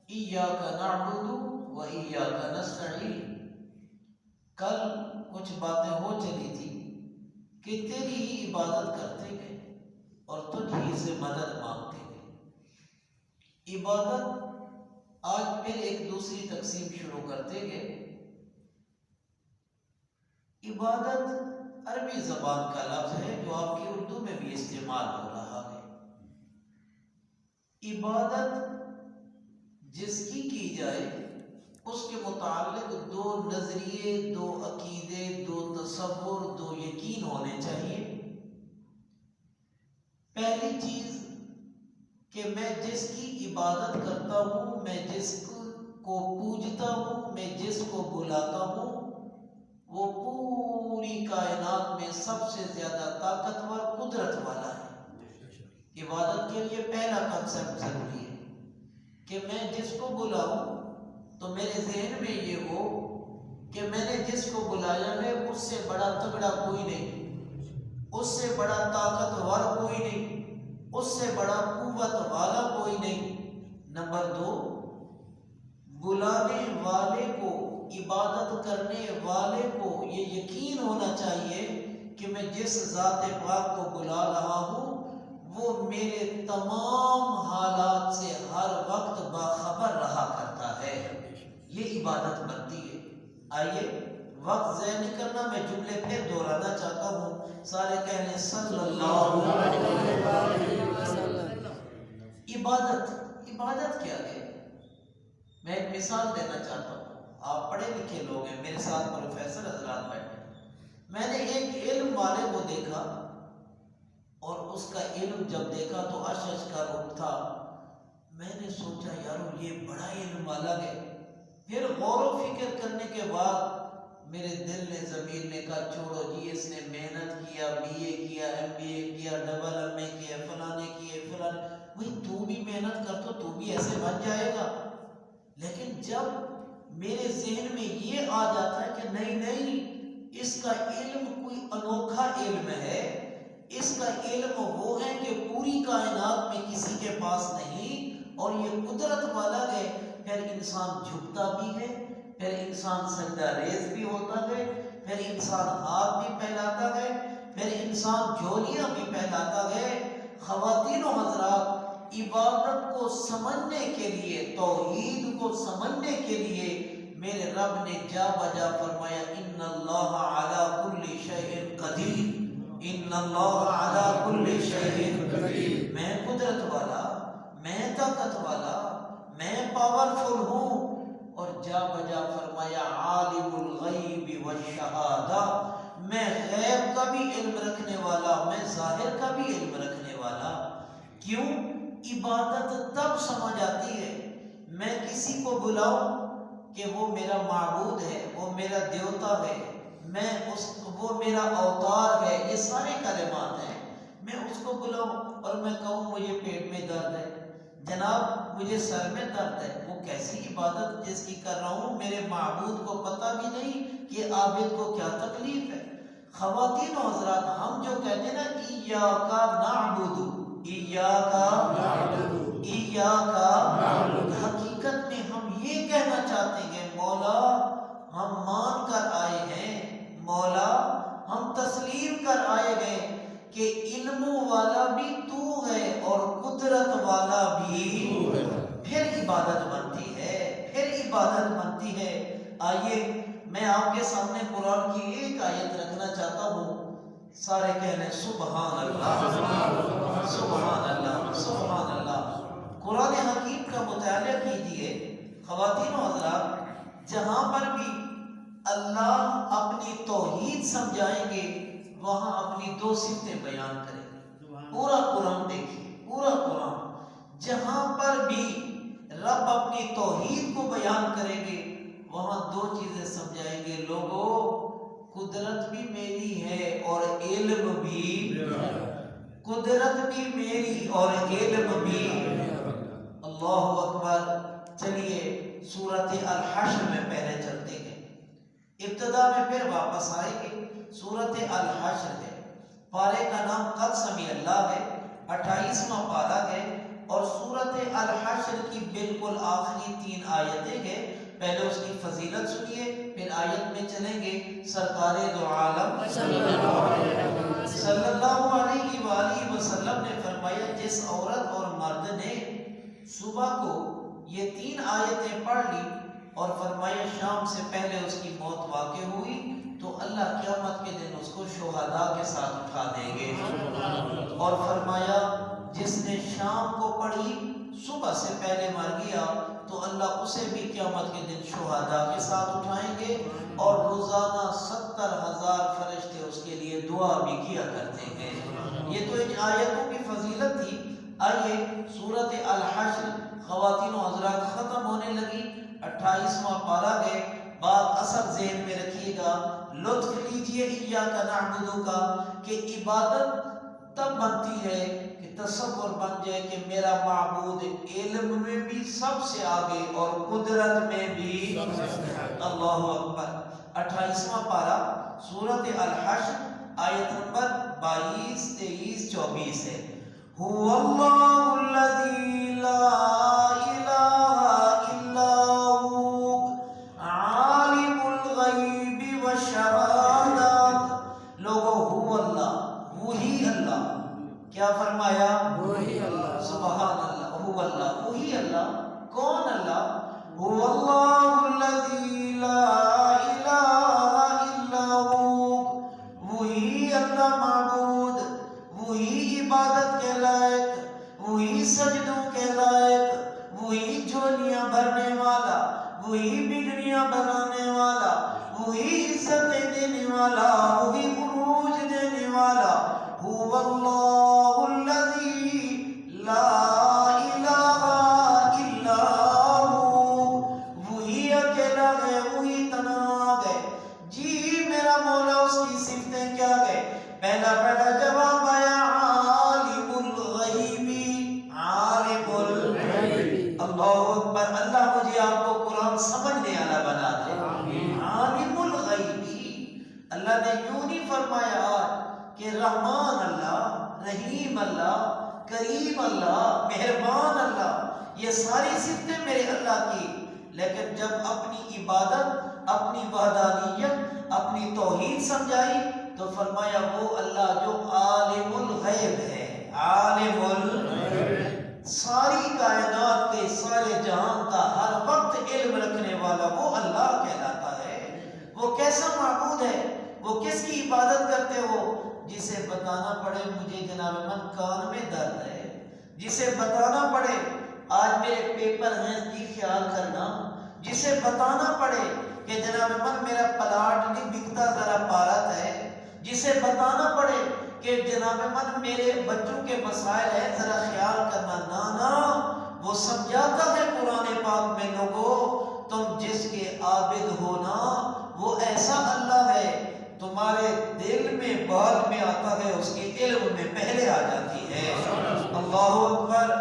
ایاک نعبد و ایاک نستعین، کل کچھ باتیں ہو چلی تھی کہ تیری ہی عبادت کرتے گئے اور تجھ ہی سے مدد مانگتے گئے۔ عبادت آج پھر ایک دوسری تقسیم شروع کرتے گئے۔ عبادت عربی زبان کا لفظ ہے جو آپ کی اردو میں بھی استعمال ہو رہا ہے۔ عبادت جس کی جائے اس کے متعلق دو نظریے، دو عقیدے، دو تصور، دو یقین ہونے چاہیے۔ پہلی چیز کہ میں جس کی عبادت کرتا ہوں، میں جس کو پوجتا ہوں، میں جس کو بلاتا ہوں، وہ پوری کائنات میں سب سے زیادہ طاقتور قدرت والا ہے۔ عبادت کے لیے پہلا کنسیپٹ ضروری ہے کہ میں جس کو بلاؤں تو میرے ذہن میں یہ ہو کہ میں نے جس کو بلایا ہے اس سے بڑا تگڑا کوئی نہیں، اس سے بڑا طاقتور کوئی نہیں، اس سے بڑا قوت والا کوئی نہیں۔ نمبر دو، بلانے والے کو، عبادت کرنے والے کو یہ یقین ہونا چاہیے کہ میں جس ذات پاک کو بلا رہا ہوں وہ میرے تمام حالات سے ہر وقت باخبر رہا کرتا ہے۔ یہ عبادت بنتی ہے۔ آئیے وقت ضائع نہیں کرنا، میں جملے پھر دہرانا چاہتا ہوں، سارے کہہ رہے ہیں صلی اللہ علیہ وسلم۔ عبادت کیا ہے؟ میں ایک مثال دینا چاہتا ہوں۔ آپ پڑھے لکھے لوگ ہیں، میرے ساتھ پروفیسر حضرات بیٹھے، میں نے ایک علم والے کو دیکھا اور اس کا علم جب دیکھا تو اش کا روپ تھا۔ میں نے سوچا یارو یہ بڑا علم والا ہے۔ پھر غور و فکر کرنے کے بعد میرے دل نے، ضمیر نے کہا چھوڑو جی، اس نے محنت کیا، BA کیا، MBA کیا، ڈبل MA کیا، فلانے کیے فلانے، بھئی تو بھی محنت کر تو بھی ایسے بن جائے گا۔ لیکن جب میرے ذہن میں یہ آ جاتا ہے کہ نہیں، اس کا علم کوئی انوکھا علم ہے، اس کا علم وہ ہے کہ پوری کائنات میں کسی کے پاس نہیں، اور یہ قدرت والا ہے، پھر انسان جھکتا بھی ہے، پھر انسان سجدہ ریز بھی ہوتا ہے، پھر انسان ہاتھ بھی پھیلاتا ہے، پھر انسان جھولیاں بھی پھیلاتا ہے۔ خواتین و حضرات، عبادت کو سمجھنے کے لیے، توحید کو سمجھنے کے لیے میرے رب نے جا بجا فرمایا ان اللہ علی کل شیء قدیر، ان اللہ علی کل شیء قدیر۔ میں قدرت والا، میں طاقت والا، میں پاورفل ہوں۔ اور جا بجا فرمایا عالم الغیب والشہادہ، میں غیب کا بھی علم رکھنے والا، میں ظاہر کا بھی علم رکھنے والا۔ کیوں؟ عبادت تب سمجھ آتی ہے، میں کسی کو بلاؤں کہ وہ میرا معبود ہے، وہ میرا دیوتا ہے، وہ میرا اوتار ہے، یہ سارے کلمات ہیں۔ میں اس کو بلاؤں اور میں کہوں مجھے پیٹ میں درد ہے، جناب مجھے سر میں درد ہے، وہ کیسی عبادت جس کی کر رہا ہوں؟ میرے معبود کو پتہ بھی نہیں کہ عابد کو کیا تکلیف ہے۔ خواتین و حضرات، ہم جو کہتے ہیں نا ایاک نعبد، ایاک نعبد، حقیقت میں ہم یہ کہنا چاہتے ہیں مولا ہم مان کر آئے ہیں، مولا ہم تسلیم کر آئے ہیں کہ علم والا بھی تو ہے اور قدرت والا بھی تو ہے۔ پھر عبادت بنتی ہے، پھر عبادت بنتی ہے۔ آئیے میں آپ کے سامنے قرآن کی ایک آیت رکھنا چاہتا ہوں، سارے کہہ لیں سبحان اللہ، سبحان اللہ، سبحان اللہ۔ قرآن حکیم کا مطالعہ کیجئے خواتین و حضرات، جہاں پر بھی اللہ اپنی توحید سمجھائیں گے وہاں اپنی دو صفتیں بیان کریں گے۔ پورا قرآن دیکھیے، پورا قرآن جہاں پر بھی رب اپنی توحید کو بیان کریں گے وہاں دو چیزیں سمجھائیں گے، لوگوں قدرت بھی میری ہے اور علم بھی، قدرت بھی میری اور علم بھی۔ اللہ اکبر۔ چلیے سورۃ الحشر میں پہلے چلتے ہیں، ابتدا میں پھر واپس آئیں گے۔ سورۃ الحشر ہے، پارے کا نام قد سمیع اللہ ہے، 28واں پارہ ہے، اور سورت الحشر کی بالکل آخری 3 آیتیں ہیں، پہلے اس کی فضیلت سنیے، پھر آیت میں چلیں گے۔ سرکار دو عالم صلی اللہ علیہ وآلہ وسلم نے فرمایا جس عورت اور مرد نے صبح کو یہ 3 آیتیں پڑھ لی اور فرمایا شام سے پہلے اس کی موت واقع ہوئی تو اللہ قیامت کے دن اس کو شہداء کے ساتھ اٹھا دیں گے۔ اور فرمایا جس نے شام کو پڑھی صبح سے پہلے مر گیا تو اللہ اسے بھی قیامت کے دن شہداء کے ساتھ اٹھائیں گے، اور روزانہ 70,000 فرشتے اس کے لیے دعا بھی کیا کرتے ہیں۔ یہ تو ان آیتوں کی فضیلت تھی۔ آئیے سورت الحشر خواتین و حضرات ختم ہونے لگی، 28واں پارہ ہے۔ بات اصل ذہن میں رکھیے گا، لطف لیجئے ایاک نعبد کا، کہ عبادت تب بنتی ہے کہ تصور بن جائے کہ میرا معبود علم میں بھی سب سے آگے اور قدرت میں بھی۔ اللہ اکبر۔ 28واں پارہ سورت الحشر آیت نمبر 22، 23، 24 ہے۔ هو اللہ الذی لا الہ الا هو عالم الغیب والشہادہ۔ لوگو هو اللہ، وہی اللہ، کیا فرمایا؟ وہی اللہ، سبحان اللہ، هو اللہ، وہی اللہ۔ کون اللہ؟ هو اللہ الذی لا الہ الا هو، وہی اللہ معبود، وہی عبادت کے لائق، وہی سجدوں کے لائق، وہی جھولیاں بھرنے والا، وہی بگڑیاں بنانے والا، وہی عزتیں دینے والا، وہی عروج دینے والا۔ هو اللہ الذی لا الہ الا هو، وہی اکیلا ہے، وہی تنہا ہے۔ جی میرا مولا، اس کی صفتیں کیا ہے؟ پہلا جواب آیا عالم الغیب، عالم الغیب۔ اللہ اکبر۔ اللہ مجھے آپ کو قرآن سمجھنے والا بنا دے۔ عالم الغیب، اللہ نے یوں نہیں فرمایا کہ رحمان اللہ، رحیم اللہ، کریم اللہ، مہربان اللہ، یہ ساری صفتیں میرے اللہ کی، لیکن جب اپنی عبادت، اپنی وحدانیت، اپنی توحید سمجھائی تو فرمایا وہ اللہ جو عالم الغیب ہے، عالم الغیب، ساری کائنات کے، سارے جہان کا ہر وقت علم رکھنے والا وہ اللہ کہلاتا ہے۔ وہ کیسا معبود ہے؟ وہ کس کی عبادت کرتے ہو؟ جسے بتانا پڑے مجھے جناب من کان میں درد ہے، جسے بتانا پڑے آج میرے پیپر ہیں جی خیال کرنا، جسے بتانا پڑے کہ جناب من میرا پلاٹ نہیں بکتا ذرا پارت ہے، جسے بتانا پڑے کہ جناب من میرے بچوں کے مسائل ہے ذرا خیال کرنا، نانا وہ سمجھاتا ہے قرآن پاک میں لوگوں تم جس کے عابد ہو نا وہ ایسا اللہ ہے، تمہارے دل میں بعد میں آتا ہے، اس کے علم میں پہلے آ جاتی ہے۔ اللہ اکبر۔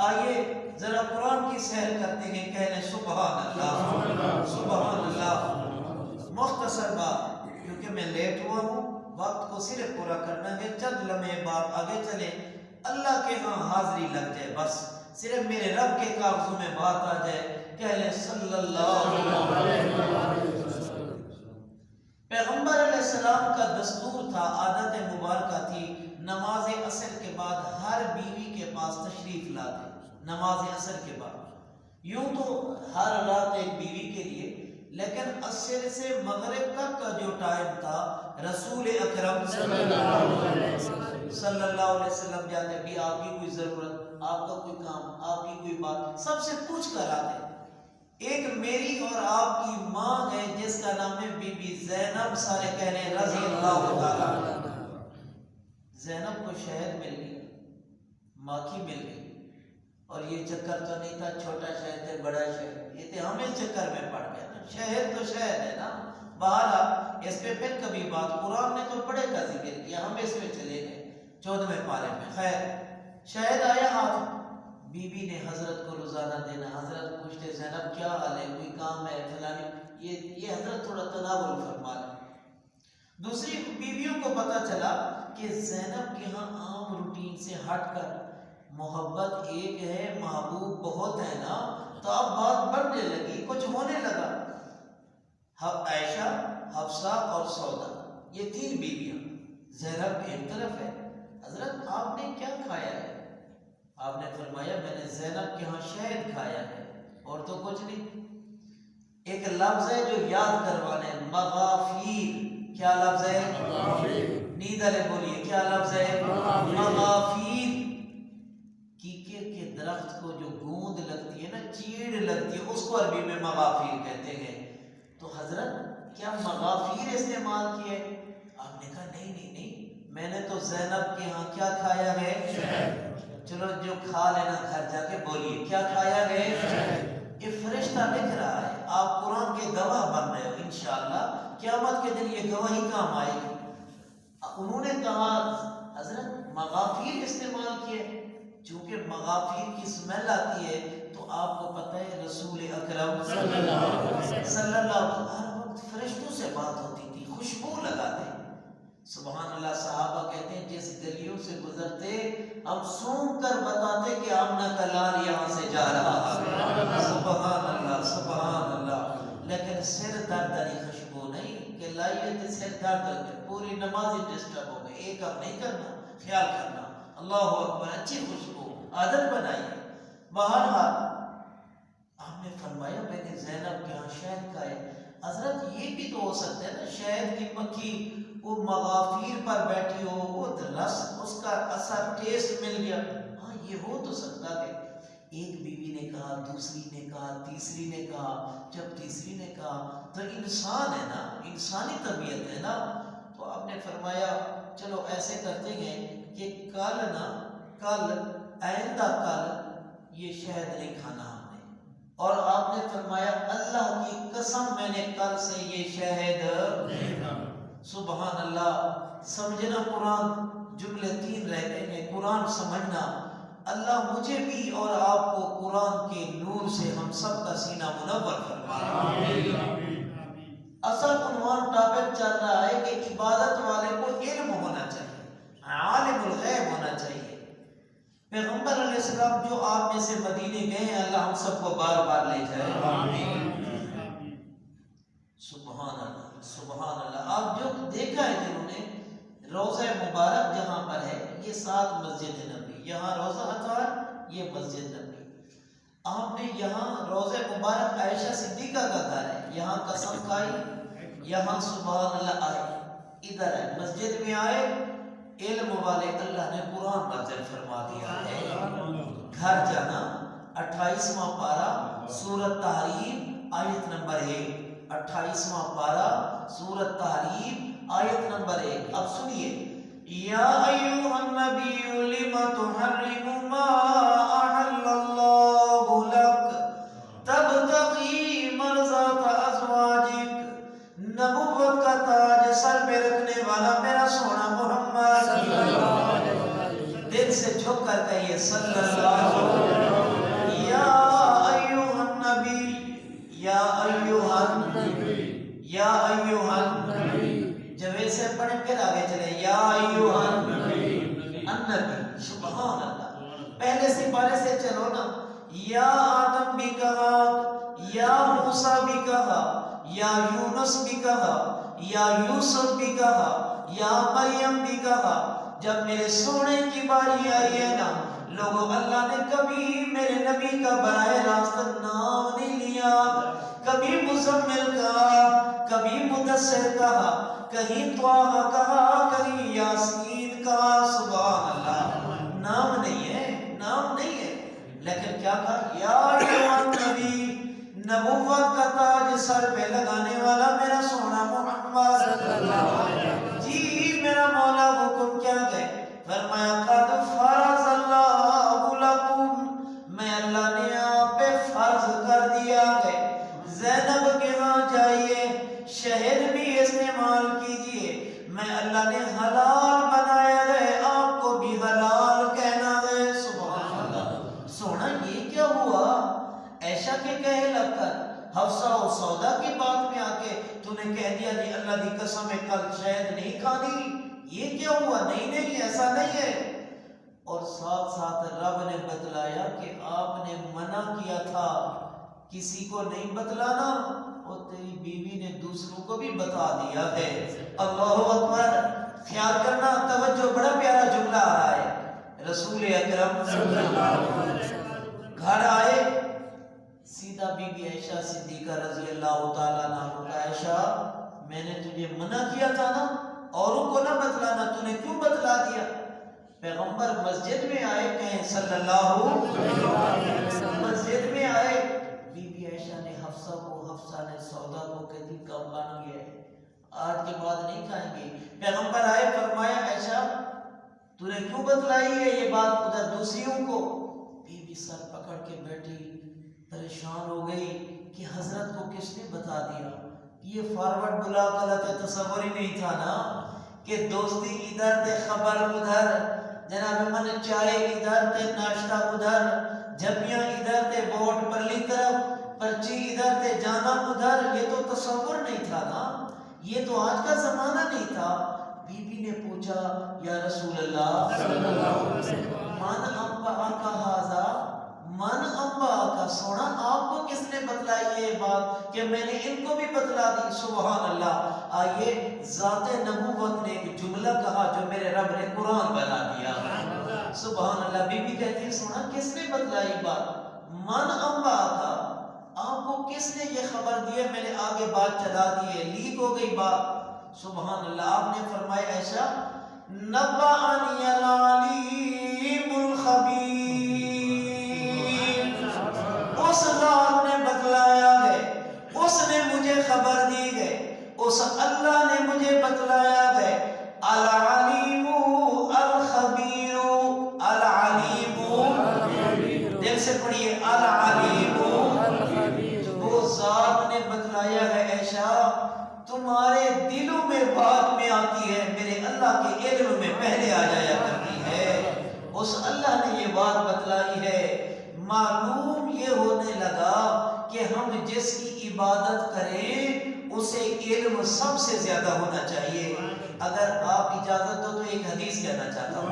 آئیے ذرا قرآن کی سیر کرتے ہیں، کہنے سبحان اللہ، سبحان اللہ۔ مختصر بات، کیونکہ میں لیٹ ہوا ہوں، وقت کو صرف پورا کرنا ہے، چند لمحے بعد آگے چلے، اللہ کے ہاں حاضری لگ جائے، بس صرف میرے رب کے کاغذوں میں بات آ جائے، کہنے صلی اللہ علیہ وسلم۔ پیغمبر علیہ السلام کا دستور تھا، عادت مبارکہ تھی، نماز عصر کے بعد ہر بیوی کے پاس تشریف لاتے، نماز عصر کے بعد۔ یوں تو ہر رات ایک بیوی کے لیے، لیکن عصر سے مغرب تک کا جو ٹائم تھا رسول اکرم صلی اللہ علیہ وسلم جاتے بھی آپ کی کوئی ضرورت، آپ کا کوئی کام، آپ کی کوئی بات، سب سے پوچھ کر آتے۔ ایک میری اور آپ کی ماں ہے جس کا نام ہے بی بی زینب، سارے کہہ رہے ہیں رضی اللہ تعالیٰ۔ زینب کو شہد مل گئی، ماکھی مل گئی، اور یہ چکر تو نہیں تھا چھوٹا شہد ہے بڑا شہد، یہ تھے ہم اس چکر میں پڑ گئے نا، شہد تو شہد ہے نا۔ بہرحال اس پہ پھر کبھی بات، قرآن نے تو بڑے کا ذکر کیا، ہم اس میں چلے گئے 14ویں پارے میں۔ خیر شہد آیا ہاتھ، بی بی نے حضرت کو روزانہ دینا، حضرت پوچھتے زینب کیا حال ہے، کوئی کام ہے فلانی، یہ حضرت تھوڑا تناول فرما لیں۔ دوسری بیویوں کو پتہ چلا کہ زینب کے ہاں عام روٹین سے ہٹ کر محبت ایک ہے، محبوب بہت ہے نا، تو اب بات بڑھنے لگی، کچھ ہونے لگا۔ عائشہ، حفصہ اور سودا، یہ تین بیویاں، زینب ایک طرف ہے۔ حضرت آپ نے کیا کھایا ہے؟ آپ نے فرمایا میں نے زینب کے ہاں شہد کھایا ہے، اور تو کچھ نہیں۔ ایک لفظ ہے جو یاد کروانے، مغافیر۔ کیا لفظ ہے؟ مغافیر۔ نیند والے بولیے، کیا لفظ ہے؟ مغافیر۔ کیکر کے درخت کو جو گوند لگتی ہے نا، چیڑ لگتی ہے، اس کو عربی میں مغافیر کہتے ہیں۔ تو حضرت کیا مغافیر استعمال کیے؟ آپ نے کہا نہیں نہیں نہیں، میں نے تو زینب کے ہاں کیا کھایا ہے؟ چلو جو کھا لینا گھر جا کے بولیے، کیا کھایا ہے؟ یہ فرشتہ لکھ رہا ہے، آپ قرآن کے گواہ بن رہے ہو، انشاءاللہ قیامت کے دن یہ گواہی کام آئے گی۔ انہوں نے کہا حضرت مغافیر استعمال کیے، چونکہ مغافیر کی سمیل آتی ہے، تو آپ کو پتہ ہے رسول اکرم صلی اللہ علیہ وسلم ہر وقت فرشتوں سے بات ہوتی تھی، خوشبو لگاتے۔ سبحان اللہ، صحابہ کہتے ہیں جس گلیوں سے گزرتے ہم سونگ کر بتاتے کہ آمنہ کا لال یہاں سے جا رہا ہے، سبحان اللہ سبحان اللہ۔ لیکن سر درد والی خوشبو نہیں کہ لائیے تو سر درد ہو گئے، پوری نمازی ڈسٹرب ہو گئی، ایک اب نہیں کرنا، خیال کرنا، اللہ اکبر، اچھی خوشبو عادت بنائیے۔ بہرحال آپ نے فرمایا میں نے زینب کے ہاں شہد کھائے۔ حضرت یہ بھی تو ہو سکتا ہے نا، شہد کی مکھی وہ مغافیر پر بیٹھی ہو، وہ رس اس کا اثر ٹیسٹ مل گیا، ہاں یہ ہو تو سکتا ہے۔ ایک بیوی نے کہا، دوسری نے کہا، تیسری نے کہا، جب تیسری نے کہا تو انسان ہے نا، انسانی طبیعت ہے نا، تو آپ نے فرمایا چلو ایسے کرتے ہیں کہ کل آئندہ کل یہ شہد نہیں کھانا ہم نے، اور آپ نے فرمایا اللہ کی قسم میں نے کل سے یہ شہد نہیں کھانا۔ سبحان اللہ، سمجھنا قرآن، جملے تین رہتے ہیں، قرآن سمجھنا۔ اللہ مجھے بھی اور آپ کو قرآن کے نور سے ہم سب کا سینہ منور فرمائے۔ اصل عنوان ٹاپک چل رہا ہے کہ عبادت والے کو علم ہونا چاہیے، عالم الغیب ہونا چاہیے۔ پیغمبر علیہ السلام جو آپ میں سے مدینے گئے ہیں، اللہ ہم سب کو بار بار لے جائے، آمین۔ سبحان اللہ سبحان اللہ۔ آپ جو دیکھا ہے جنہوں نے روضہ مبارک جہاں پر ہے، یہ ساتھ مسجد نبی، یہاں روضہ اطہر، یہ مسجد نبی۔ آپ نے یہاں روضہ مبارک عائشہ صدیقہ کا گھر ہے، یہاں قسم کھائی، یہاں سبحان اللہ آئے، ادھر ہے مسجد میں آئے، علم والے اللہ نے قرآن نازل فرما دیا ہے۔ گھر جانا 28واں پارہ سورۃ تحریم آیت نمبر 1، 28واں پارہ سورۃ تحریم آیت نمبر 1۔ اب سنیے، یا ایھا النبی لم تحرم ما احل اللہ لک تبتغی مرضات ازواجک۔ نبوت کا تاج سر پہ رکھنے والا میرا سونا محمد صلی اللہ علیہ وسلم، دل سے جھک کر کہیے صلی اللہ علیہ وسلم۔ یا ایھا النبی، یا ایھا النبی، یا ایھا النبی، جب سے پڑھیں پھر آگے چلیں، یا ایھا النبی، النبی، سبحان اللہ۔ پہلے سپارے سے چلو نا، یا آدم بھی کہا، یا موسیٰ بھی کہا، یا یونس بھی کہا، یا یوسف بھی کہا، یا مریم بھی کہا۔ جب میرے سونے کی باری آئی ہے نا لوگوں، اللہ نے کبھی میرے نبی کا براہ راست نام نہیں لیا، کبھی مزمل کہا، کبھی مدثر کہا، کہیں طٰہٰ کہا، کہیں یاسین کہا، سبحان اللہ، نام نہیں ہے، نام نہیں ہے، لیکن کیا کہا، یا ایھا النبی، نبوت کا تاج سر پہ لگانے والا میرا سونا محمد صلی اللہ علیہ وسلم۔ جی میرا مولا حکم کیا گئے، فرمایا قد فرض اللہ لکم، میں اللہ نے آپ پہ فرض کر دیا ہے، زینب کے ہاں جائیے، شہد بھی استعمال کیجئے، میں اللہ نے حلال بنایا ہے، آپ کو بھی حلال کہنا ہے، سبحان اللہ۔ سونا یہ کیا ہوا، عائشہ کے کہے لگ کر حفصہ و سودا کی بات میں آ کے تو نے کہہ دیا جی اللہ کی قسم ہے کل شہد نہیں کھانی، یہ کیا ہوا، نہیں نہیں ایسا نہیں ہے۔ اور ساتھ ساتھ رب نے بتلایا کہ آپ نے منع کیا تھا کسی کو نہیں بتلانا، اور تیری بیوی نے دوسروں کو بھی بتا دیا ہے۔ اللہ اکبر! خیال کرنا، توجہ، بڑا پیارا جملہ آ رہا ہے۔ رسول اکرم صلی اللہ علیہ وسلم گھر آئے، سیدھا بی بی عائشہ صدیقہ رضی اللہ تعالیٰ عنہا، عائشہ میں نے تجھے منع کیا تھا نا اوروں کو نہ بتلانا، تو نے کیوں بتلا دیا؟ پیغمبر مسجد میں آئے، کہیں صلی اللہ علیہ وسلم، مسجد میں آئے، بی بی عائشہ نے حفصہ کو، حفصہ نے سودا کو کہتی کم بن گیا ہے، آج کے بعد نہیں کھائیں گے۔ پیغمبر آئے، فرمایا عائشہ تو نے کیوں بتلائی ہے یہ بات ادھر دوسریوں کو؟ بی بی سر پکڑ کے بیٹھی، پریشان ہو گئی کہ حضرت کو کس نے بتا دیا؟ یہ فارورڈ بلا غلط تصور ہی نہیں تھا نا کہ دوستی ادھر تے خبر ادھر، جناب من چائے ادھر تے ناشتہ ادھر، جھپیاں ادھر تے ووٹ پرلی طرف، پرچی ادھر تے جانا ادھر، یہ تو تصور نہیں تھا نا، یہ تو آج کا زمانہ نہیں تھا۔ بی بی نے پوچھا یا رسول اللہ صلی اللہ علیہ وسلم من انبا کا ھذا، من انبا کا، سونا آپ کو کس نے بتلائی یہ بات کہ میں نے ان کو بھی بتلا دی؟ سبحان اللہ! آئیے ذات نبوت نے ایک جملہ کہا جو میرے رب نے قرآن بنا دیا۔ سبحان اللہ! بی بی کہتی ہے سونا کس نے بتلائی بات؟ من انبا کا، آپ کو کس نے یہ خبر دی ہے؟ میں نے آگے بات چلا دی ہے، لیک ہو گئی بات۔ سبحان اللہ! آپ نے فرمایا عائشہ نبأنی العلیم الخبیر، اس ذات نے بتلایا ہے، اس نے مجھے خبر دی ہے، اس اللہ نے مجھے بتلایا ہے۔ العلیم الخبیر، العلیم، دل سے پڑھیے، العلیم، وہ ذات نے بتلایا ہے عائشہ تمہارے دلوں میں بعد میں آتی ہے، میرے اللہ کے علم میں پہلے آ جایا کرتی ہے۔ اس اللہ نے یہ بات بتلائی ہے۔ معلوم یہ ہونے لگا کہ ہم جس کی عبادت کریں اسے علم سب سے زیادہ ہونا چاہیے۔ اگر آپ اجازت دو تو ایک حدیث کہنا چاہتا ہوں،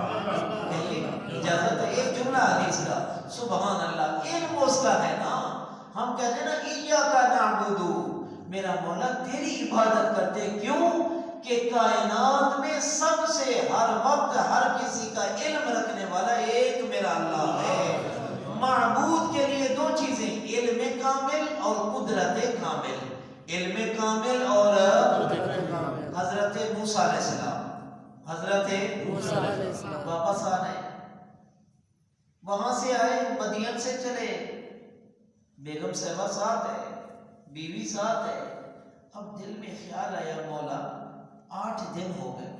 کہیے اجازت ہے، ایک جملہ حدیث کا۔ سبحان اللہ! علم اس کا ہے نا، ہم کہتے ہیں نا ایاک نعبد، میرا مولا تیری عبادت کرتے، کیوں کہ کائنات میں سب سے ہر وقت ہر کسی کا علم رکھنے والا ایک میرا اللہ ہے۔ معبود کے لیے دو چیزیں، علم کامل اور قدرت کامل، علم کامل اور حضرت موسیٰ علیہ السلام، حضرت موسیٰ علیہ السلام واپس آ رہے، وہاں سے آئے، مدین سے چلے، بیگم صاحبہ ساتھ ہے، بیوی ساتھ ہے۔ اب دل میں خیال آیا مولا 8 دن ہو گئے،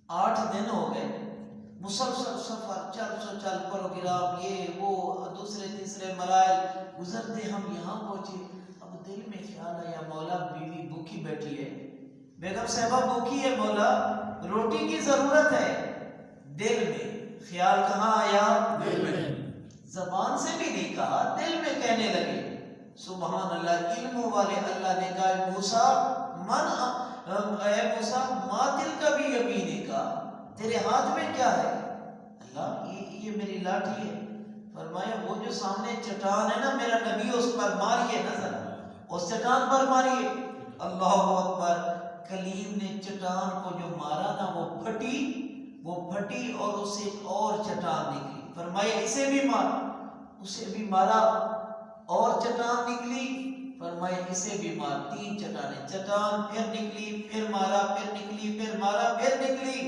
8 دن ہو گئے، مسلسل سفر، چل پروگرام، یہ وہ دوسرے تیسرے مراحل گزرتے ہم یہاں پہنچے۔ اب دل میں خیال آیا مولا بیوی بھوکی بیٹھی ہے، بیگم صاحبہ بھوکی ہے، مولا روٹی کی ضرورت ہے۔ دل میں خیال کہاں آیا؟ دل میں، زبان سے بھی نہیں کہا، دل میں کہنے لگے۔ سبحان اللہ! علموں والے اللہ نے کہا موسیٰ اے موسیٰ ما تلک بیمینک، تیرے ہاتھ میں کیا ہے؟ اللہ یہ میری لاٹھی ہے۔ فرمایا وہ جو سامنے چٹان ہے نا میرا نبی، اس پر ماریے نظر، اس چٹان پر ماریے۔ اللہ اکبر! کلیم نے چٹان کو جو مارا نا وہ پھٹی اور اسے اور چٹان نکلی۔ فرمایا اسے بھی مار، اسے بھی مارا اور چٹان نکلی۔ فرمایا اسے بھی مار، 3 چٹانیں، چٹان پھر نکلی، پھر مارا، پھر نکلی، پھر مارا، پھر نکلی۔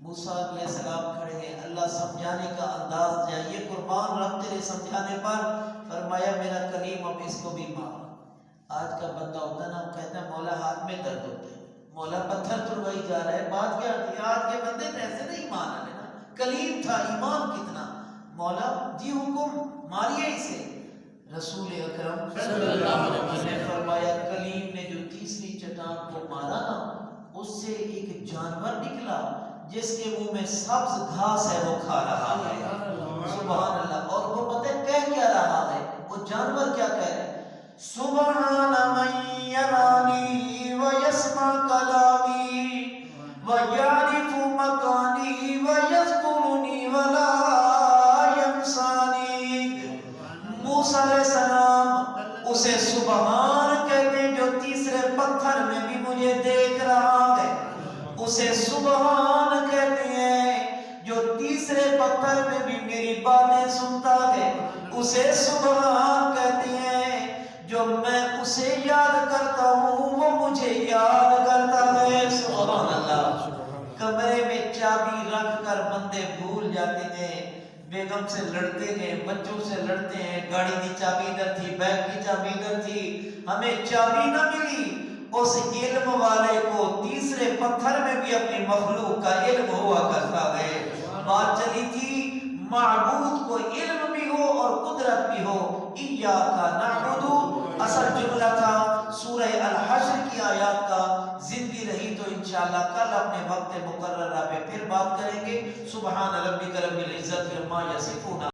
موسیٰ علیہ السلام کھڑے ہیں، اللہ سمجھانے کا انداز جائیے، قربان رب تیرے سمجھانے پر۔ فرمایا میرا کلیم اب اس کو بھی مار۔ آج کا بندہ ہوتا ہے نا، وہ کہتا ہے مولا ہاتھ میں درد ہوتا ہے، مولا پتھر تڑوائی جا رہا ہے، بات کیا ہوتی ہے؟ آج کے بندے تو ایسے نہیں مان لینا، کلیم تھا، ایمان کتنا، مولا جی حکم ماریے اسے۔ رسول اکرم صلی اللہ علیہ وسلم نے فرمایا کلیم نے جو تیسری چٹان کو مارا نا، اس سے ایک جانور نکلا جس کے منہ میں سبز گھاس ہے، وہ کھا رہا ہے۔ سبحان اللہ! اور وہ پتہ کہہ کیا رہا ہے؟ وہ جانور کیا کہہ رہے ہیں؟ سبحان من یرانی ویسمع کلامی ویعرف مکانی ویذکرنی ولا اسے سبحان کہتے ہیں جو تیسرے پتھر میں بھی مجھے دیکھ رہا ہے، اسے سبحان کہتے ہیں جو تیسرے پتھر میں بھی میری باتیں سنتا ہے، اسے سبحان کہتے ہیں جو میں اسے یاد کرتا ہوں وہ مجھے یاد کرتا ہے۔ سبحان اللہ۔ کمرے میں چابی رکھ کر بندے بھول جاتے ہیں، بیگم سے لڑتے ہیں، بچوں سے لڑتے ہیں، گاڑی کی چابی ادھر تھی، بیگ کی چابی ادھر تھی، ہمیں چابی نہ ملی۔ اس علم والے کو تیسرے پتھر میں بھی اپنی مخلوق کا علم ہوا کرتا ہے۔ بات چلی تھی معبود کو علم بھی ہو اور قدرت بھی ہو، ایاک نعبد اصل جملہ تھا سورہ الحشر کی آیات کا۔ زندگی رہی تو انشاءاللہ کل اپنے وقت مقررہ پہ پھر بات کریں گے۔ سبحان ربک رب العزت عما یصفون۔